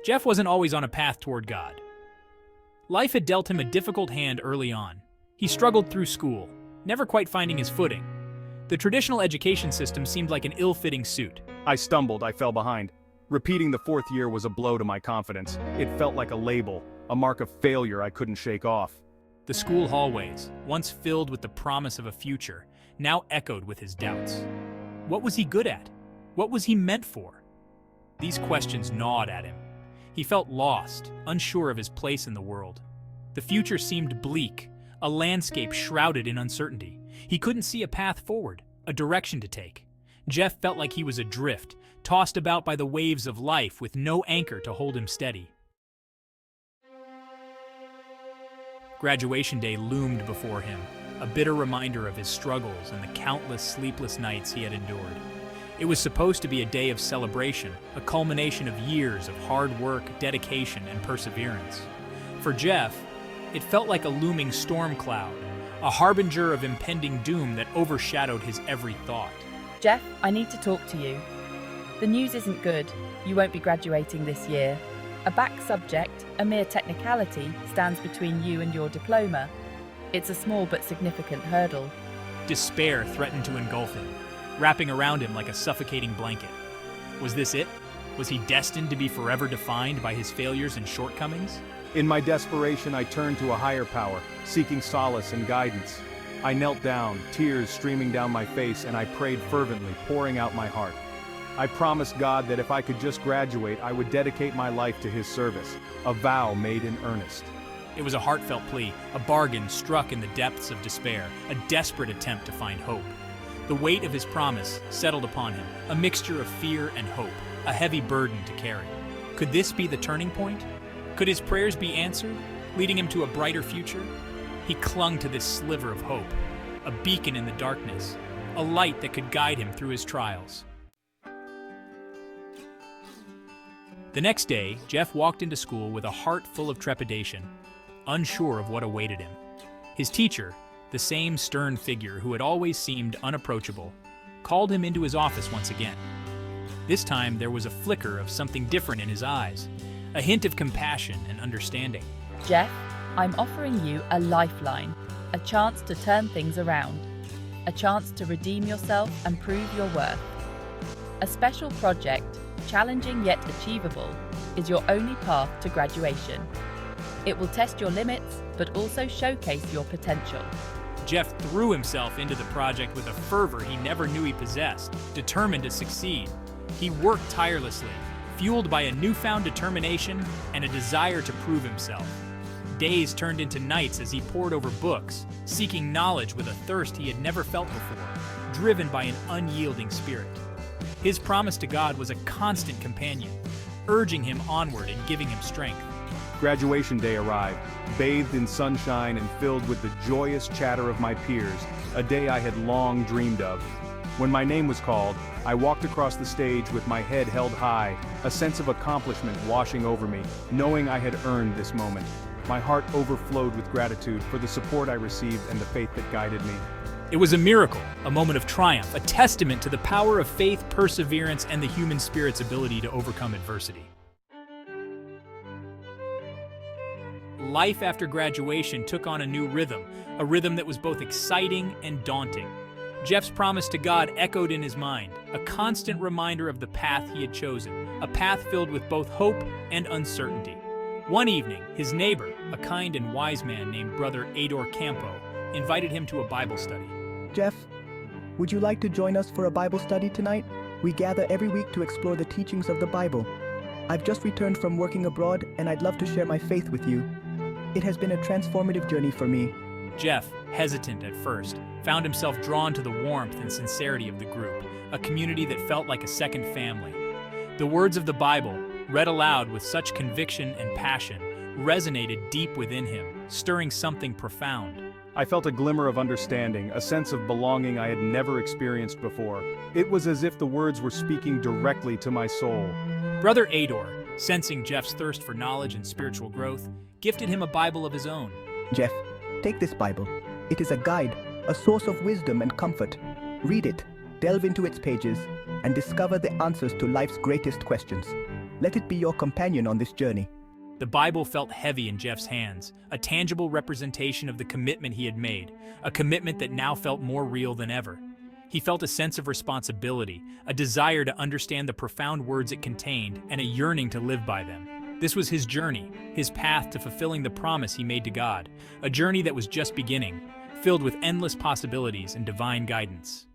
Jeff wasn't always on a path toward God. Life had dealt him a difficult hand early on. He struggled through school, never quite finding his footing. The traditional education system seemed like an ill-fitting suit. I stumbled, I fell behind. Repeating the fourth year was a blow to my confidence. It felt like a label, a mark of failure I couldn't shake off. The school hallways, once filled with the promise of a future, now echoed with his doubts. What was he good at? What was he meant for? These questions gnawed at him. He felt lost, unsure of his place in the world. The future seemed bleak, a landscape shrouded in uncertainty. He couldn't see a path forward, a direction to take. Jeff felt like he was adrift, tossed about by the waves of life with no anchor to hold him steady. Graduation day loomed before him, a bitter reminder of his struggles and the countless sleepless nights he had endured. It was supposed to be a day of celebration, a culmination of years of hard work, dedication, and perseverance. For Jeff, it felt like a looming storm cloud, a harbinger of impending doom that overshadowed his every thought. Jeff, I need to talk to you. The news isn't good. You won't be graduating this year. A back subject, a mere technicality, stands between you and your diploma. It's a small but significant hurdle. Despair threatened to engulf him, wrapping around him like a suffocating blanket. Was this it? Was he destined to be forever defined by his failures and shortcomings? In my desperation, I turned to a higher power, seeking solace and guidance. I knelt down, tears streaming down my face, and I prayed fervently, pouring out my heart. I promised God that if I could just graduate, I would dedicate my life to His service, a vow made in earnest. It was a heartfelt plea, a bargain struck in the depths of despair, a desperate attempt to find hope. The weight of his promise settled upon him, a mixture of fear and hope, a heavy burden to carry. Could this be the turning point? Could his prayers be answered, leading him to a brighter future? He clung to this sliver of hope, a beacon in the darkness, a light that could guide him through his trials. The next day, Jeff walked into school with a heart full of trepidation, unsure of what awaited him. His teacher, the same stern figure who had always seemed unapproachable, called him into his office once again. This time, there was a flicker of something different in his eyes, a hint of compassion and understanding. Jeff, I'm offering you a lifeline, a chance to turn things around, a chance to redeem yourself and prove your worth. A special project, challenging yet achievable, is your only path to graduation. It will test your limits, but also showcase your potential. Jeff threw himself into the project with a fervor he never knew he possessed, determined to succeed. He worked tirelessly, fueled by a newfound determination and a desire to prove himself. Days turned into nights as he pored over books, seeking knowledge with a thirst he had never felt before, driven by an unyielding spirit. His promise to God was a constant companion, urging him onward and giving him strength. Graduation day arrived, bathed in sunshine and filled with the joyous chatter of my peers, a day I had long dreamed of. When my name was called, I walked across the stage with my head held high, a sense of accomplishment washing over me, knowing I had earned this moment. My heart overflowed with gratitude for the support I received and the faith that guided me. It was a miracle, a moment of triumph, a testament to the power of faith, perseverance, and the human spirit's ability to overcome adversity. Life after graduation took on a new rhythm, a rhythm that was both exciting and daunting. Jeff's promise to God echoed in his mind, a constant reminder of the path he had chosen, a path filled with both hope and uncertainty. One evening, his neighbor, a kind and wise man named Brother Ador Campo, invited him to a Bible study. Jeff, would you like to join us for a Bible study tonight? We gather every week to explore the teachings of the Bible. I've just returned from working abroad, and I'd love to share my faith with you. It has been a transformative journey for me. Jeff, hesitant at first, found himself drawn to the warmth and sincerity of the group, a community that felt like a second family. The words of the Bible, read aloud with such conviction and passion, resonated deep within him, stirring something profound. I felt a glimmer of understanding, a sense of belonging I had never experienced before. It was as if the words were speaking directly to my soul. Brother Ador, sensing Jeff's thirst for knowledge and spiritual growth, gifted him a Bible of his own. Jeff, take this Bible. It is a guide, a source of wisdom and comfort. Read it, delve into its pages, and discover the answers to life's greatest questions. Let it be your companion on this journey. The Bible felt heavy in Jeff's hands, a tangible representation of the commitment he had made, a commitment that now felt more real than ever. He felt a sense of responsibility, a desire to understand the profound words it contained, and a yearning to live by them. This was his journey, his path to fulfilling the promise he made to God, a journey that was just beginning, filled with endless possibilities and divine guidance.